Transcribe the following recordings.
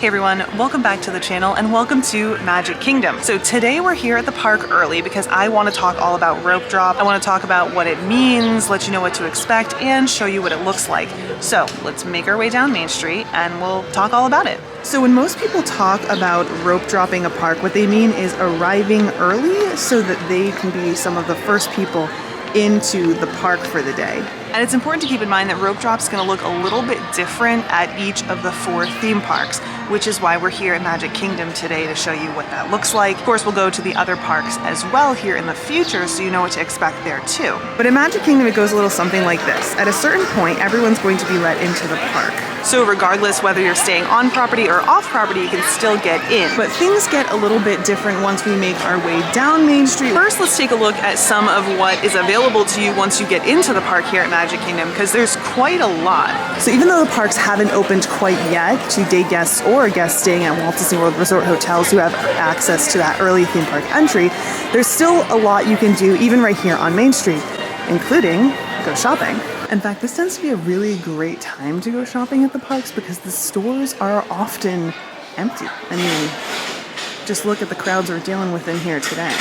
Hey everyone, welcome back to the channel and welcome to Magic Kingdom. So today we're here at the park early because I want to talk all about rope drop. I want to talk about what it means, let you know what to expect, and show you what it looks like. So let's make our way down Main Street and we'll talk all about it. So when most people talk about rope dropping a park, what they mean is arriving early so that they can be some of the first people into the park for the day. And it's important to keep in mind that rope drop is going to look a little bit different at each of the 4 theme parks, which is why we're here at Magic Kingdom today to show you what that looks like. Of course, we'll go to the other parks as well here in the future, so you know what to expect there too. But in Magic Kingdom, it goes a little something like this. At a certain point, everyone's going to be let into the park. So regardless whether you're staying on property or off property, you can still get in. But things get a little bit different once we make our way down Main Street. First, let's take a look at some of what is available to you once you get into the park here at Magic Kingdom, because there's quite a lot. So even though the parks haven't opened quite yet to day guests or guests staying at Walt Disney World Resort hotels who have access to that early theme park entry, there's still a lot you can do even right here on Main Street, including go shopping. In fact, this tends to be a really great time to go shopping at the parks because the stores are often empty. I mean, just look at the crowds we're dealing with in here today.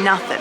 Nothing.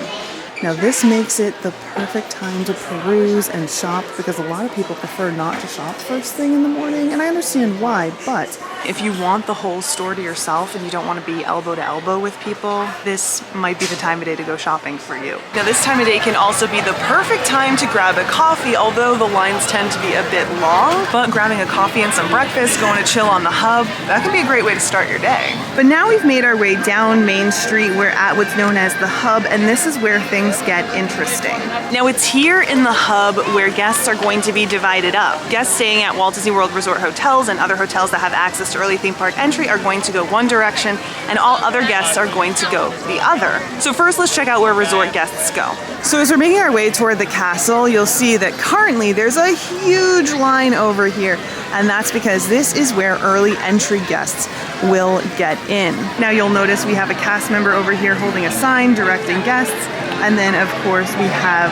Now this makes it the perfect time to peruse and shop because a lot of people prefer not to shop first thing in the morning, and I understand why, but if you want the whole store to yourself and you don't want to be elbow to elbow with people, this might be the time of day to go shopping for you. Now this time of day can also be the perfect time to grab a coffee, although the lines tend to be a bit long, but grabbing a coffee and some breakfast, going to chill on the hub, that can be a great way to start your day. But now we've made our way down Main Street. We're at what's known as the hub, and this is where things get interesting. Now it's here in the hub where guests are going to be divided up. Guests staying at Walt Disney World Resort hotels and other hotels that have access to early theme park entry are going to go one direction, and all other guests are going to go the other. So first let's check out where resort guests go. So as we're making our way toward the castle, you'll see that currently there's a huge line over here, and that's because this is where early entry guests will get in. Now you'll notice we have a cast member over here holding a sign directing guests, and then of course we have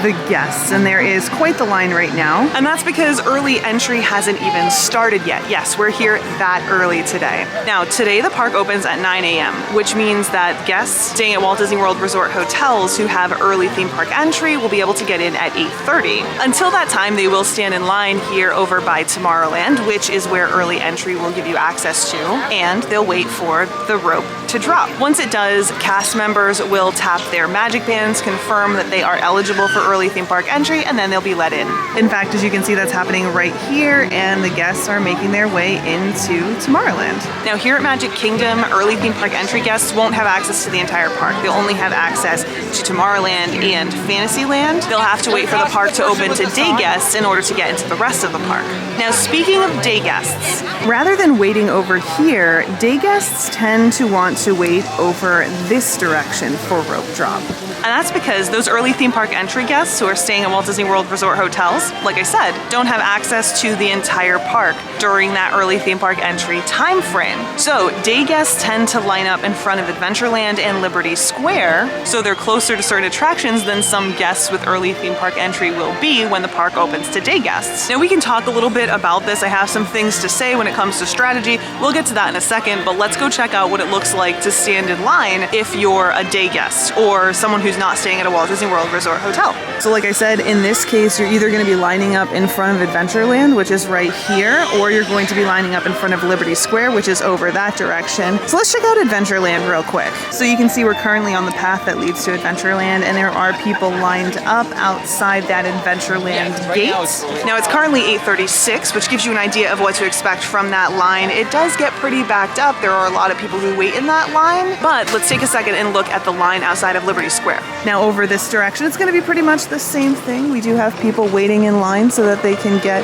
the guests, and there is quite the line right now. And that's because early entry hasn't even started yet. Yes, we're here that early today. Now today the park opens at 9 a.m., which means that guests staying at Walt Disney World Resort hotels who have early theme park entry will be able to get in at 8:30. Until that time, they will stand in line here over by Tomorrowland, which is where early entry will give you access to, and they'll wait for the rope to drop. Once it does, cast members will tap their magic bands, confirm that they are eligible for early theme park entry, and then they'll be let in. In fact, as you can see, that's happening right here, and the guests are making their way into Tomorrowland. Now here at Magic Kingdom, early theme park entry guests won't have access to the entire park. They'll only have access to Tomorrowland and Fantasyland. They'll have to wait for the park to open to day guests in order to get into the rest of the park. Now speaking of day guests, rather than waiting over here, day guests tend to want to wait over this direction for rope drop. And that's because those early theme park entry guests who are staying at Walt Disney World Resort hotels, like I said, don't have access to the entire park during that early theme park entry time frame. So day guests tend to line up in front of Adventureland and Liberty Square, so they're closer to certain attractions than some guests with early theme park entry will be when the park opens to day guests. Now we can talk a little bit about this. I have some things to say when it comes to strategy. We'll get to that in a second, but let's go check out what it looks like to stand in line if you're a day guest or someone who's not staying at a Walt Disney World Resort hotel. So like I said, in this case, you're either going to be lining up in front of Adventureland, which is right here, or you're going to be lining up in front of Liberty Square, which is over that direction. So let's check out Adventureland real quick. So you can see we're currently on the path that leads to Adventureland, and there are people lined up outside that Adventureland gate. Now it's currently 8:36, which gives you an idea of what to expect from that line. It does get pretty backed up. There are a lot of people who wait in that line, but let's take a second and look at the line outside of Liberty Square. Now over this direction, it's going to be pretty much the same thing. We do have people waiting in line so that they can get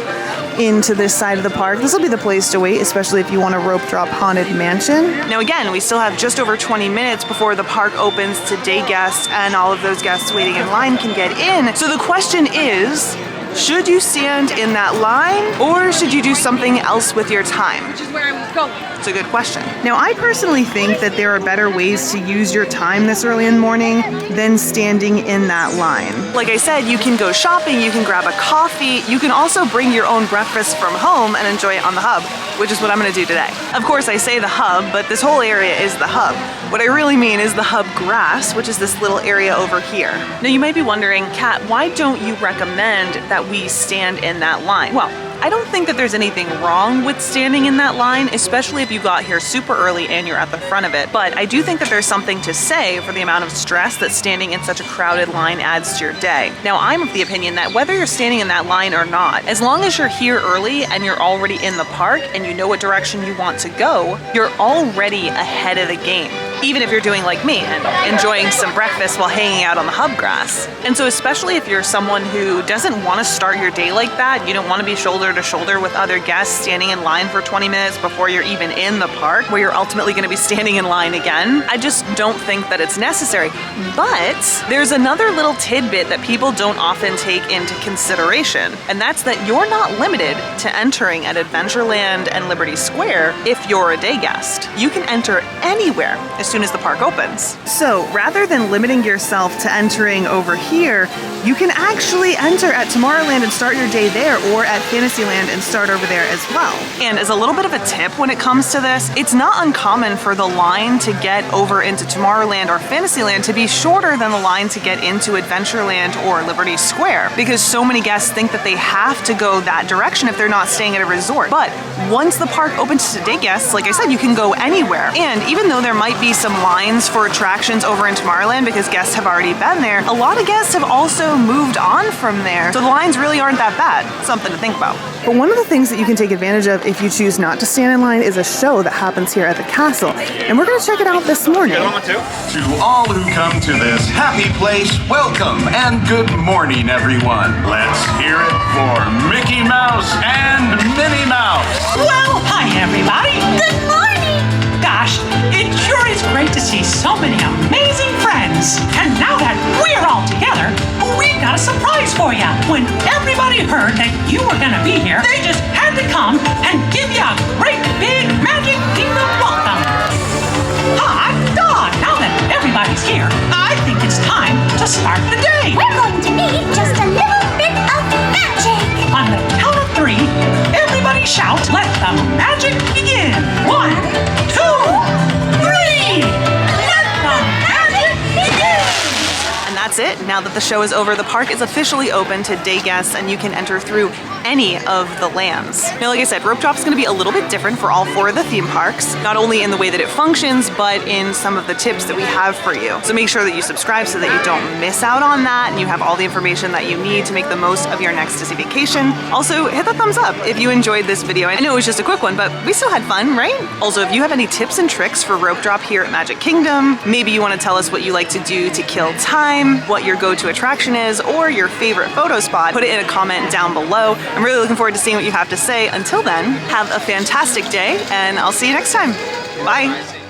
into this side of the park. This will be the place to wait, especially if you want a rope drop haunted mansion. Now again, we still have just over 20 minutes before the park opens to day guests, and all of those guests waiting in line can get in. So the question is, Should you stand in that line, or should you do something else with your time? Which is where I was going. It's a good question. Now, I personally think that there are better ways to use your time this early in the morning than standing in that line. Like I said, you can go shopping, you can grab a coffee, you can also bring your own breakfast from home and enjoy it on the hub, which is what I'm gonna do today. Of course, I say the hub, but this whole area is the hub. What I really mean is the hub grass, which is this little area over here. Now, you might be wondering, Kat, why don't you recommend that we stand in that line? Well, I don't think that there's anything wrong with standing in that line, especially if you got here super early and you're at the front of it. But I do think that there's something to say for the amount of stress that standing in such a crowded line adds to your day. Now, I'm of the opinion that whether you're standing in that line or not, as long as you're here early and you're already in the park and you know what direction you want to go, you're already ahead of the game. Even if you're doing like me and enjoying some breakfast while hanging out on the hub grass. And so especially if you're someone who doesn't want to start your day like that, you don't want to be shoulder to shoulder with other guests standing in line for 20 minutes before you're even in the park, where you're ultimately going to be standing in line again, I just don't think that it's necessary. But there's another little tidbit that people don't often take into consideration, and that's that you're not limited to entering at Adventureland and Liberty Square if you're a day guest. You can enter anywhere as soon as the park opens. So rather than limiting yourself to entering over here, you can actually enter at Tomorrowland and start your day there, or at Fantasyland and start over there as well. And as a little bit of a tip when it comes to this, it's not uncommon for the line to get over into Tomorrowland or Fantasyland to be shorter than the line to get into Adventureland or Liberty Square, because so many guests think that they have to go that direction if they're not staying at a resort. But once the park opens to day guests, like I said, you can go anywhere. And even though there might be some lines for attractions over in Tomorrowland because guests have already been there, a lot of guests have also moved on from there. So the lines really aren't that bad. Something to think about. But one of the things that you can take advantage of if you choose not to stand in line is a show that happens here at the castle. And we're gonna check it out this morning. To all who come to this happy place, welcome and good morning, everyone. Let's hear it for Mickey Mouse and Minnie Mouse. Well, hi everybody. Good morning! Gosh, it sure is great to see so many amazing friends. And now that we're all together, we've got a surprise for you. When everybody heard that you were gonna be here, they just had to come and give you a great big Magic Kingdom welcome. Now that everybody's here, I think it's time to start the day. We're going to need just a little bit of magic! On the count of 3, everybody shout, let the magic begin. 1, 2, 3! Let the magic begin! And that's it. Now that the show is over, the park is officially open to day guests and you can enter through any of the lands. Now, like I said, Rope Drop's gonna be a little bit different for all 4 of the theme parks, not only in the way that it functions, but in some of the tips that we have for you. So make sure that you subscribe so that you don't miss out on that and you have all the information that you need to make the most of your next Disney vacation. Also, hit the thumbs up if you enjoyed this video. I know it was just a quick one, but we still had fun, right? Also, if you have any tips and tricks for Rope Drop here at Magic Kingdom, maybe you wanna tell us what you like to do to kill time, what your go-to attraction is, or your favorite photo spot, put it in a comment down below. I'm really looking forward to seeing what you have to say. Until then, have a fantastic day, and I'll see you next time. Bye.